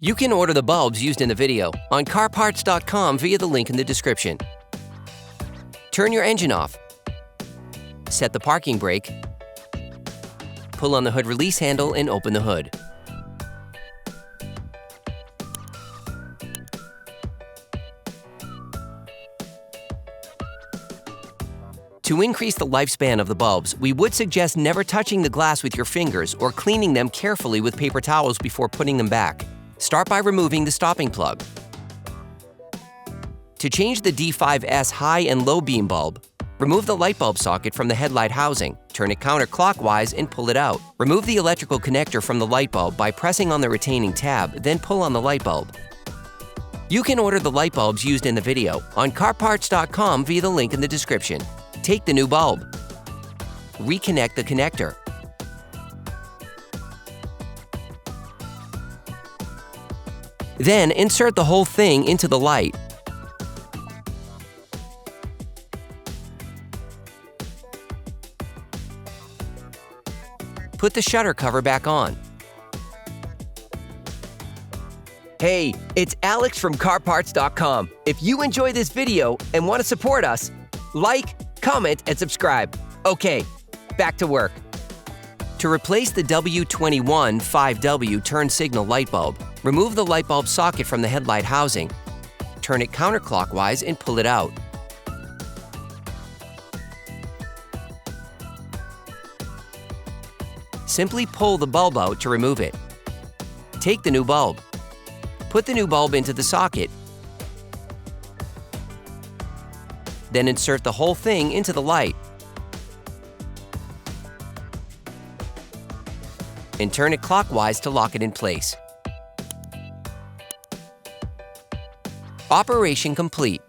You can order the bulbs used in the video on CarParts.com via the link in the description. Turn your engine off. Set the parking brake. Pull on the hood release handle and open the hood. To increase the lifespan of the bulbs, we would suggest never touching the glass with your fingers or cleaning them carefully with paper towels before putting them back. Start by removing the stopping plug. To change the D5S high and low beam bulb, remove the light bulb socket from the headlight housing, turn it counterclockwise and pull it out. Remove the electrical connector from the light bulb by pressing on the retaining tab, then pull on the light bulb. You can order the light bulbs used in the video on CarParts.com via the link in the description. Take the new bulb. Reconnect the connector. Then insert the whole thing into the light. Put the shutter cover back on. Hey, it's Alex from CarParts.com. If you enjoy this video and want to support us, like, comment, and subscribe. Okay, back to work. To replace the W21 5W turn signal light bulb, remove the light bulb socket from the headlight housing, turn it counterclockwise and pull it out. Simply pull the bulb out to remove it. Take the new bulb. Put the new bulb into the socket. Then insert the whole thing into the light. And turn it clockwise to lock it in place. Operation complete.